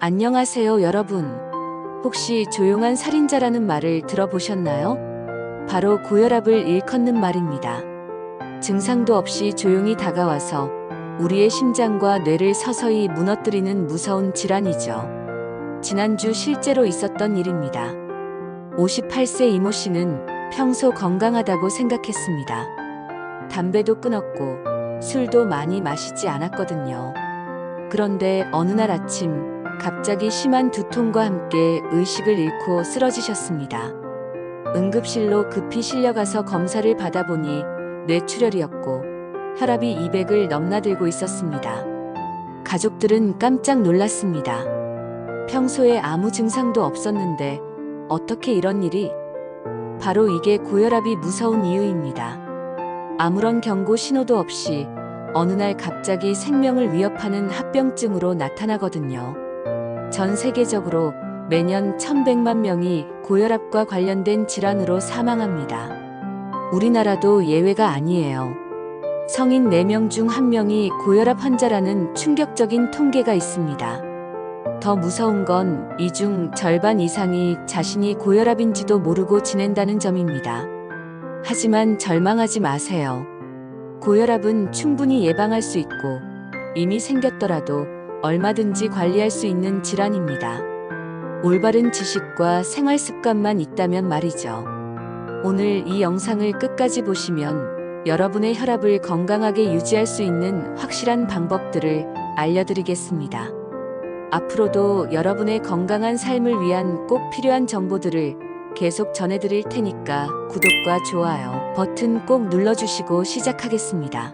안녕하세요, 여러분. 혹시 조용한 살인자라는 말을 들어보셨나요? 바로 고혈압을 일컫는 말입니다. 증상도 없이 조용히 다가와서 우리의 심장과 뇌를 서서히 무너뜨리는 무서운 질환이죠. 지난주 실제로 있었던 일입니다. 58세 이모 씨는 평소 건강하다고 생각했습니다. 담배도 끊었고 술도 많이 마시지 않았거든요. 그런데 어느 날 아침 갑자기 심한 두통과 함께 의식을 잃고 쓰러지셨습니다. 응급실로 급히 실려가서 검사를 받아보니 뇌출혈이었고 혈압이 200을 넘나들고 있었습니다. 가족들은 깜짝 놀랐습니다. 평소에 아무 증상도 없었는데 어떻게 이런 일이? 바로 이게 고혈압이 무서운 이유입니다. 아무런 경고 신호도 없이 어느 날 갑자기 생명을 위협하는 합병증으로 나타나거든요. 전 세계적으로 매년 1,100만 명이 고혈압과 관련된 질환으로 사망합니다. 우리나라도 예외가 아니에요. 성인 4명 중 1명이 고혈압 환자라는 충격적인 통계가 있습니다. 더 무서운 건 이 중 절반 이상이 자신이 고혈압인지도 모르고 지낸다는 점입니다. 하지만 절망하지 마세요. 고혈압은 충분히 예방할 수 있고 이미 생겼더라도 얼마든지 관리할 수 있는 질환입니다. 올바른 지식과 생활 습관만 있다면 말이죠. 오늘 이 영상을 끝까지 보시면 여러분의 혈압을 건강하게 유지할 수 있는 확실한 방법들을 알려드리겠습니다. 앞으로도 여러분의 건강한 삶을 위한 꼭 필요한 정보들을 계속 전해드릴 테니까 구독과 좋아요 버튼 꼭 눌러주시고 시작하겠습니다.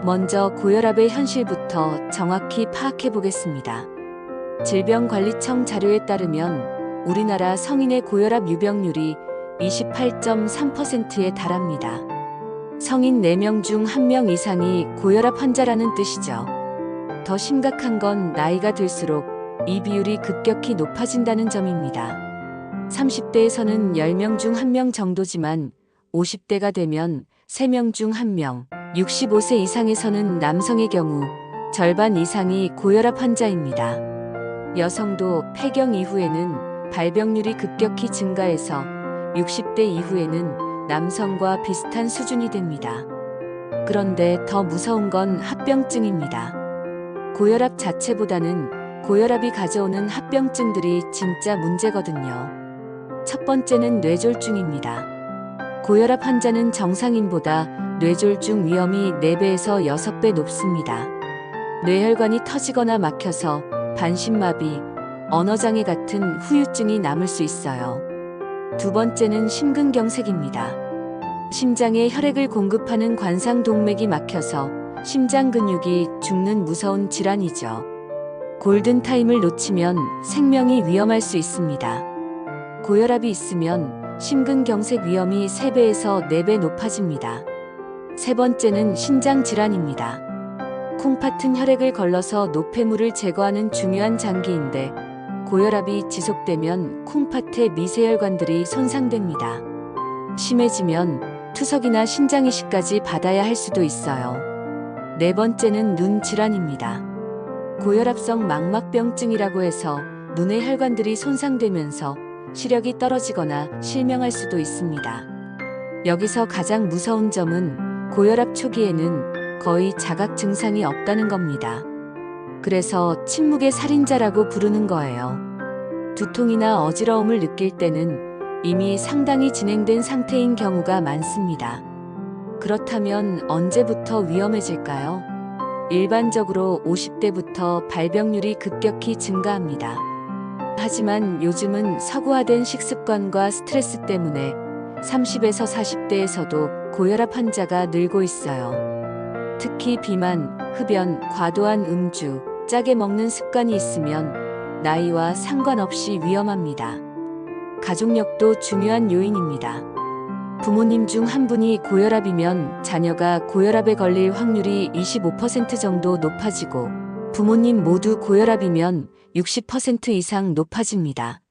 먼저 고혈압의 현실부터 정확히 파악해 보겠습니다. 질병관리청 자료에 따르면 우리나라 성인의 고혈압 유병률이 28.3%에 달합니다. 성인 4명 중 1명 이상이 고혈압 환자라는 뜻이죠. 더 심각한 건 나이가 들수록 이 비율이 급격히 높아진다는 점입니다. 30대에서는 10명 중 1명 정도지만 50대가 되면 3명 중 1명, 65세 이상에서는 남성의 경우 절반 이상이 고혈압 환자입니다. 여성도 폐경 이후에는 발병률이 급격히 증가해서 60대 이후에는 남성과 비슷한 수준이 됩니다. 그런데 더 무서운 건 합병증입니다. 고혈압 자체보다는 고혈압이 가져오는 합병증들이 진짜 문제거든요. 첫 번째는 뇌졸중입니다. 고혈압 환자는 정상인보다 뇌졸중 위험이 4배에서 6배 높습니다. 뇌혈관이 터지거나 막혀서 반신마비, 언어장애 같은 후유증이 남을 수 있어요. 두 번째는 심근경색입니다. 심장에 혈액을 공급하는 관상동맥이 막혀서 심장 근육이 죽는 무서운 질환이죠. 골든타임을 놓치면 생명이 위험할 수 있습니다. 고혈압이 있으면 심근경색 위험이 3배에서 4배 높아집니다. 세 번째는 신장질환입니다. 콩팥은 혈액을 걸러서 노폐물을 제거하는 중요한 장기인데 고혈압이 지속되면 콩팥의 미세혈관들이 손상됩니다. 심해지면 투석이나 신장이식까지 받아야 할 수도 있어요. 네 번째는 눈 질환입니다. 고혈압성 망막병증이라고 해서 눈의 혈관들이 손상되면서 시력이 떨어지거나 실명할 수도 있습니다. 여기서 가장 무서운 점은 고혈압 초기에는 거의 자각 증상이 없다는 겁니다. 그래서 침묵의 살인자라고 부르는 거예요. 두통이나 어지러움을 느낄 때는 이미 상당히 진행된 상태인 경우가 많습니다. 그렇다면 언제부터 위험해질까요? 일반적으로 50대부터 발병률이 급격히 증가합니다. 하지만 요즘은 서구화된 식습관과 스트레스 때문에 30에서 40대에서도 고혈압 환자가 늘고 있어요. 특히 비만, 흡연, 과도한 음주, 짜게 먹는 습관이 있으면 나이와 상관없이 위험합니다. 가족력도 중요한 요인입니다. 부모님 중 한 분이 고혈압이면 자녀가 고혈압에 걸릴 확률이 25% 정도 높아지고 부모님 모두 고혈압이면 60% 이상 높아집니다.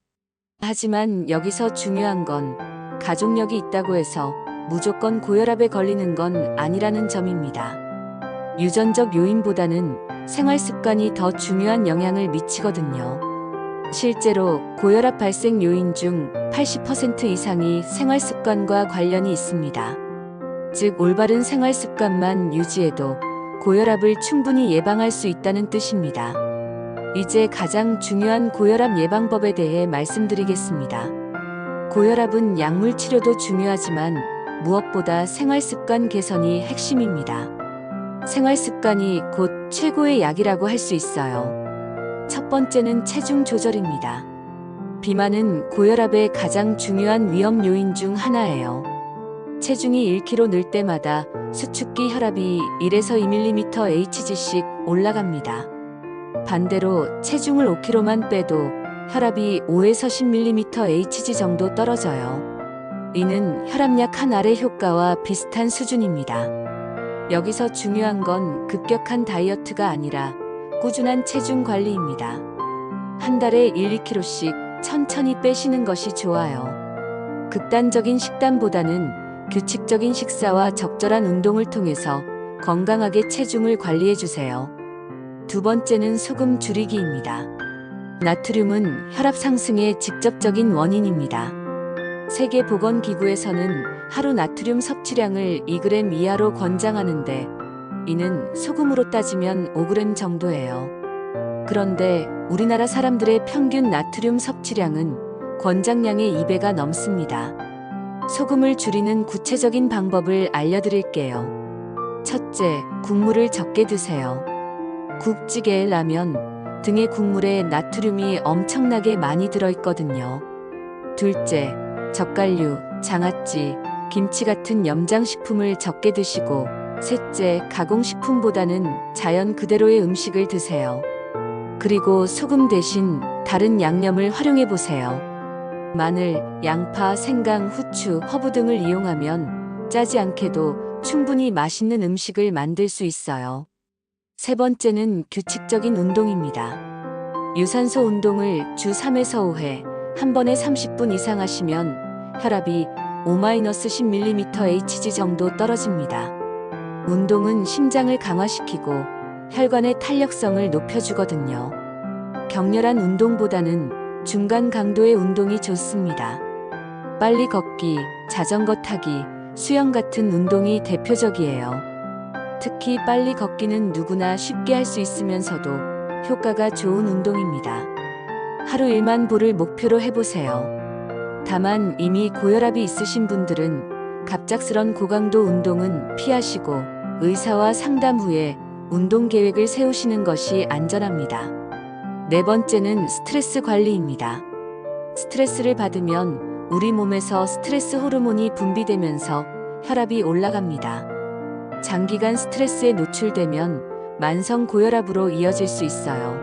하지만 여기서 중요한 건 가족력이 있다고 해서 무조건 고혈압에 걸리는 건 아니라는 점입니다. 유전적 요인보다는 생활 습관이 더 중요한 영향을 미치거든요. 실제로 고혈압 발생 요인 중 80% 이상이 생활 습관과 관련이 있습니다. 즉, 올바른 생활 습관만 유지해도 고혈압을 충분히 예방할 수 있다는 뜻입니다. 이제 가장 중요한 고혈압 예방법에 대해 말씀드리겠습니다. 고혈압은 약물 치료도 중요하지만 무엇보다 생활 습관 개선이 핵심입니다. 생활 습관이 곧 최고의 약이라고 할 수 있어요. 첫 번째는 체중 조절입니다. 비만은 고혈압의 가장 중요한 위험 요인 중 하나예요. 체중이 1kg 늘 때마다 수축기 혈압이 1에서 2mmHg씩 올라갑니다. 반대로 체중을 5kg만 빼도 혈압이 5에서 10mmHg 정도 떨어져요. 이는 혈압약 한 알의 효과와 비슷한 수준입니다. 여기서 중요한 건 급격한 다이어트가 아니라 꾸준한 체중 관리입니다. 한 달에 1, 2kg씩 천천히 빼시는 것이 좋아요. 극단적인 식단보다는 규칙적인 식사와 적절한 운동을 통해서 건강하게 체중을 관리해주세요. 두 번째는 소금 줄이기입니다. 나트륨은 혈압 상승의 직접적인 원인입니다. 세계보건기구에서는 하루 나트륨 섭취량을 2g 이하로 권장하는데 이는 소금으로 따지면 5g 정도예요. 그런데 우리나라 사람들의 평균 나트륨 섭취량은 권장량의 2배가 넘습니다. 소금을 줄이는 구체적인 방법을 알려드릴게요. 첫째, 국물을 적게 드세요. 국찌개, 라면 등의 국물에 나트륨이 엄청나게 많이 들어있거든요. 둘째, 젓갈류, 장아찌, 김치 같은 염장식품을 적게 드시고, 셋째, 가공식품보다는 자연 그대로의 음식을 드세요. 그리고 소금 대신 다른 양념을 활용해 보세요. 마늘, 양파, 생강, 후추, 허브 등을 이용하면 짜지 않게도 충분히 맛있는 음식을 만들 수 있어요. 세 번째는 규칙적인 운동입니다. 유산소 운동을 주 3에서 5회, 한 번에 30분 이상 하시면 혈압이 5-10mmHg 정도 떨어집니다. 운동은 심장을 강화시키고 혈관의 탄력성을 높여주거든요. 격렬한 운동보다는 중간 강도의 운동이 좋습니다. 빨리 걷기, 자전거 타기, 수영 같은 운동이 대표적이에요. 특히 빨리 걷기는 누구나 쉽게 할 수 있으면서도 효과가 좋은 운동입니다. 하루 1만 보를 목표로 해보세요. 다만 이미 고혈압이 있으신 분들은 갑작스런 고강도 운동은 피하시고 의사와 상담 후에 운동 계획을 세우시는 것이 안전합니다. 네 번째는 스트레스 관리입니다. 스트레스를 받으면 우리 몸에서 스트레스 호르몬이 분비되면서 혈압이 올라갑니다. 장기간 스트레스에 노출되면 만성 고혈압으로 이어질 수 있어요.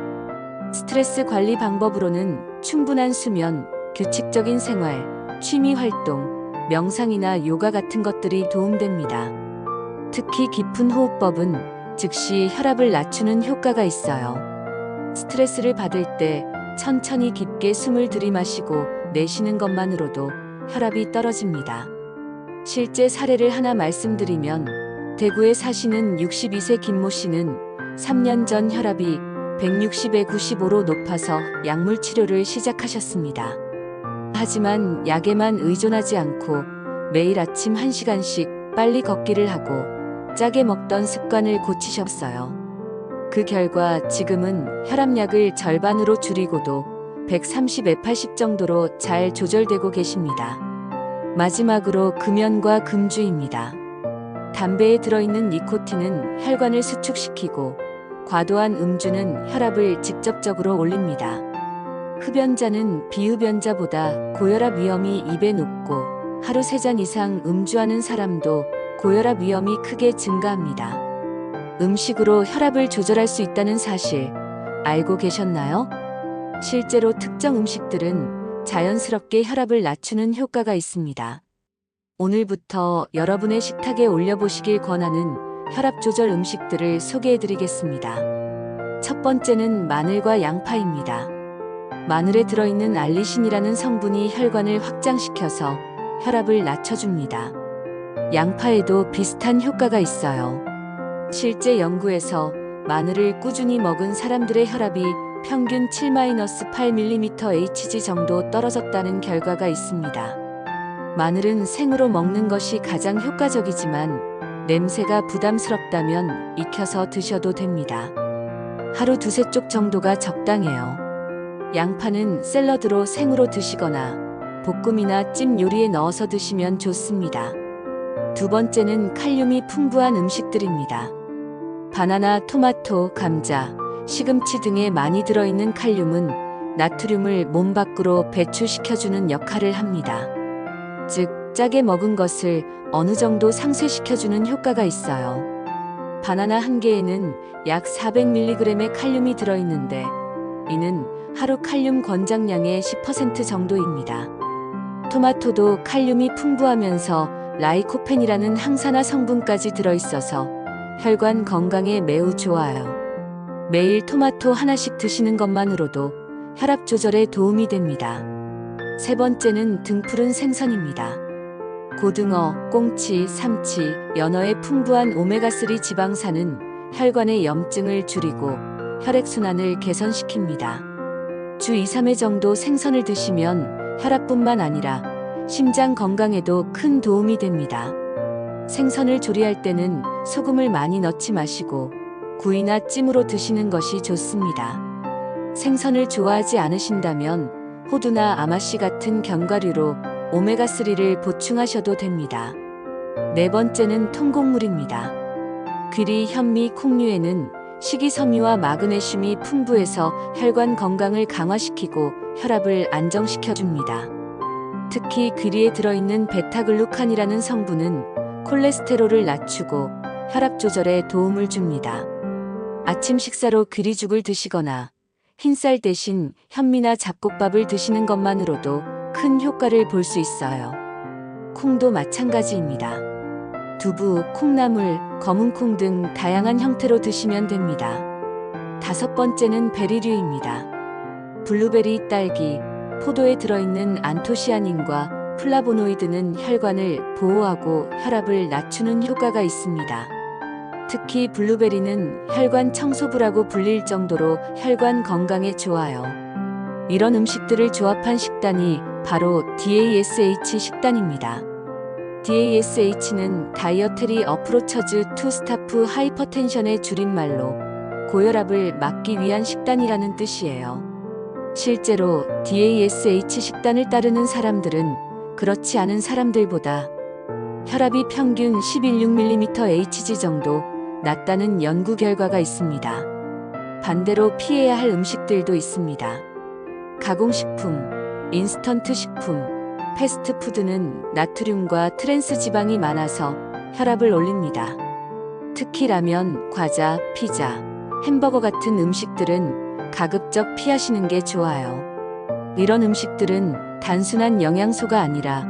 스트레스 관리 방법으로는 충분한 수면, 규칙적인 생활, 취미 활동, 명상이나 요가 같은 것들이 도움됩니다. 특히 깊은 호흡법은 즉시 혈압을 낮추는 효과가 있어요. 스트레스를 받을 때 천천히 깊게 숨을 들이마시고 내쉬는 것만으로도 혈압이 떨어집니다. 실제 사례를 하나 말씀드리면 대구에 사시는 62세 김모 씨는 3년 전 혈압이 160에 95로 높아서 약물 치료를 시작하셨습니다. 하지만 약에만 의존하지 않고 매일 아침 1시간씩 빨리 걷기를 하고 짜게 먹던 습관을 고치셨어요. 그 결과 지금은 혈압약을 절반으로 줄이고도 130/80 정도로 잘 조절되고 계십니다. 마지막으로 금연과 금주입니다. 담배에 들어있는 니코틴은 혈관을 수축시키고 과도한 음주는 혈압을 직접적으로 올립니다. 흡연자는 비흡연자보다 고혈압 위험이 2배 높고 하루 3잔 이상 음주하는 사람도 고혈압 위험이 크게 증가합니다. 음식으로 혈압을 조절할 수 있다는 사실 알고 계셨나요? 실제로 특정 음식들은 자연스럽게 혈압을 낮추는 효과가 있습니다. 오늘부터 여러분의 식탁에 올려보시길 권하는 혈압 조절 음식들을 소개해드리겠습니다. 첫 번째는 마늘과 양파입니다. 마늘에 들어있는 알리신이라는 성분이 혈관을 확장시켜서 혈압을 낮춰줍니다. 양파에도 비슷한 효과가 있어요. 실제 연구에서 마늘을 꾸준히 먹은 사람들의 혈압이 평균 7-8mm/Hg 정도 떨어졌다는 결과가 있습니다. 마늘은 생으로 먹는 것이 가장 효과적이지만 냄새가 부담스럽다면 익혀서 드셔도 됩니다. 하루 두세 쪽 정도가 적당해요. 양파는 샐러드로 생으로 드시거나 볶음이나 찜 요리에 넣어서 드시면 좋습니다. 두 번째는 칼륨이 풍부한 음식들입니다. 바나나, 토마토, 감자, 시금치 등에 많이 들어있는 칼륨은 나트륨을 몸 밖으로 배출시켜주는 역할을 합니다. 즉, 짜게 먹은 것을 어느 정도 상쇄시켜주는 효과가 있어요. 바나나 한 개에는 약 400mg의 칼륨이 들어있는데 이는 하루 칼륨 권장량의 10% 정도입니다. 토마토도 칼륨이 풍부하면서 라이코펜이라는 항산화 성분까지 들어있어서 혈관 건강에 매우 좋아요. 매일 토마토 하나씩 드시는 것만으로도 혈압 조절에 도움이 됩니다. 세 번째는 등푸른 생선입니다. 고등어, 꽁치, 삼치, 연어의 풍부한 오메가3 지방산은 혈관의 염증을 줄이고 혈액순환을 개선시킵니다. 주 2-3회 정도 생선을 드시면 혈압뿐만 아니라 심장 건강에도 큰 도움이 됩니다. 생선을 조리할 때는 소금을 많이 넣지 마시고 구이나 찜으로 드시는 것이 좋습니다. 생선을 좋아하지 않으신다면 호두나 아마씨 같은 견과류로 오메가3를 보충하셔도 됩니다. 네 번째는 통곡물입니다. 귀리, 현미, 콩류에는 식이섬유와 마그네슘이 풍부해서 혈관 건강을 강화시키고 혈압을 안정시켜줍니다. 특히 귀리에 들어있는 베타글루칸이라는 성분은 콜레스테롤을 낮추고 혈압 조절에 도움을 줍니다. 아침 식사로 귀리죽을 드시거나 흰쌀 대신 현미나 잡곡밥을 드시는 것만으로도 큰 효과를 볼 수 있어요. 콩도 마찬가지입니다. 두부, 콩나물, 검은콩 등 다양한 형태로 드시면 됩니다. 다섯 번째는 베리류입니다. 블루베리, 딸기, 포도에 들어있는 안토시아닌과 플라보노이드는 혈관을 보호하고 혈압을 낮추는 효과가 있습니다. 특히 블루베리는 혈관 청소부라고 불릴 정도로 혈관 건강에 좋아요. 이런 음식들을 조합한 식단이 바로 DASH 식단입니다. DASH는 다이어테리 어프로처즈 투 스타프 하이퍼텐션의 줄임말로 고혈압을 막기 위한 식단이라는 뜻이에요. 실제로 DASH 식단을 따르는 사람들은 그렇지 않은 사람들보다 혈압이 평균 11.6mm/Hg 정도 낮다는 연구 결과가 있습니다. 반대로 피해야 할 음식들도 있습니다. 가공식품, 인스턴트 식품, 패스트푸드는 나트륨과 트랜스 지방이 많아서 혈압을 올립니다. 특히 라면, 과자, 피자, 햄버거 같은 음식들은 가급적 피하시는 게 좋아요. 이런 음식들은 단순한 영양소가 아니라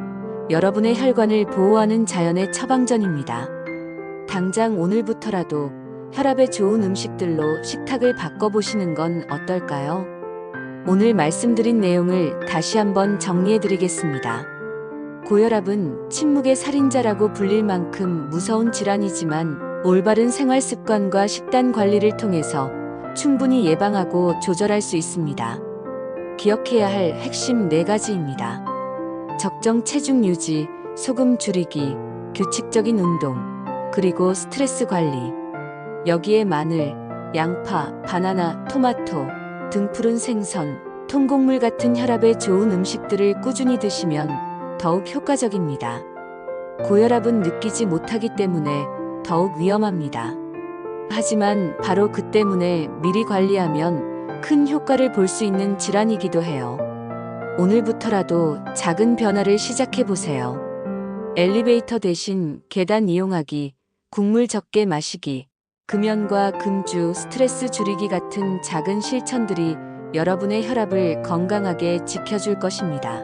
여러분의 혈관을 보호하는 자연의 처방전입니다. 당장 오늘부터라도 혈압에 좋은 음식들로 식탁을 바꿔보시는 건 어떨까요? 오늘 말씀드린 내용을 다시 한번 정리해드리겠습니다. 고혈압은 침묵의 살인자라고 불릴 만큼 무서운 질환이지만 올바른 생활 습관과 식단 관리를 통해서 충분히 예방하고 조절할 수 있습니다. 기억해야 할 핵심 4가지입니다. 적정 체중 유지, 소금 줄이기, 규칙적인 운동, 그리고 스트레스 관리. 여기에 마늘, 양파, 바나나, 토마토, 등푸른 생선, 통곡물 같은 혈압에 좋은 음식들을 꾸준히 드시면 더욱 효과적입니다. 고혈압은 느끼지 못하기 때문에 더욱 위험합니다. 하지만 바로 그 때문에 미리 관리하면 큰 효과를 볼 수 있는 질환이기도 해요. 오늘부터라도 작은 변화를 시작해보세요. 엘리베이터 대신 계단 이용하기, 국물 적게 마시기, 금연과 금주, 스트레스 줄이기 같은 작은 실천들이 여러분의 혈압을 건강하게 지켜줄 것입니다.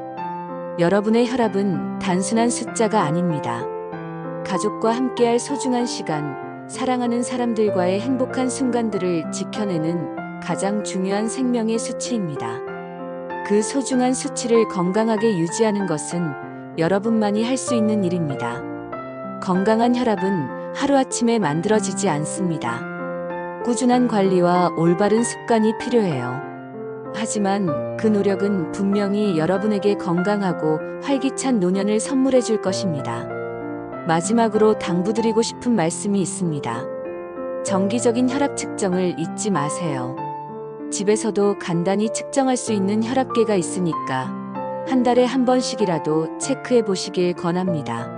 여러분의 혈압은 단순한 숫자가 아닙니다. 가족과 함께할 소중한 시간, 사랑하는 사람들과의 행복한 순간들을 지켜내는 가장 중요한 생명의 수치입니다. 그 소중한 수치를 건강하게 유지하는 것은 여러분만이 할 수 있는 일입니다. 건강한 혈압은 하루아침에 만들어지지 않습니다. 꾸준한 관리와 올바른 습관이 필요해요. 하지만 그 노력은 분명히 여러분에게 건강하고 활기찬 노년을 선물해 줄 것입니다. 마지막으로 당부드리고 싶은 말씀이 있습니다. 정기적인 혈압 측정을 잊지 마세요. 집에서도 간단히 측정할 수 있는 혈압계가 있으니까 한 달에 한 번씩이라도 체크해 보시길 권합니다.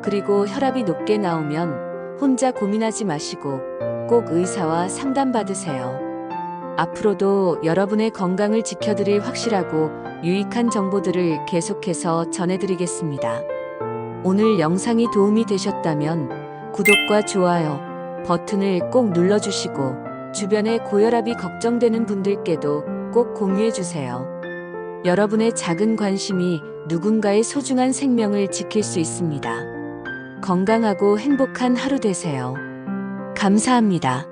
그리고 혈압이 높게 나오면 혼자 고민하지 마시고 꼭 의사와 상담받으세요. 앞으로도 여러분의 건강을 지켜드릴 확실하고 유익한 정보들을 계속해서 전해드리겠습니다. 오늘 영상이 도움이 되셨다면 구독과 좋아요 버튼을 꼭 눌러주시고 주변에 고혈압이 걱정되는 분들께도 꼭 공유해주세요. 여러분의 작은 관심이 누군가의 소중한 생명을 지킬 수 있습니다. 건강하고 행복한 하루 되세요. 감사합니다.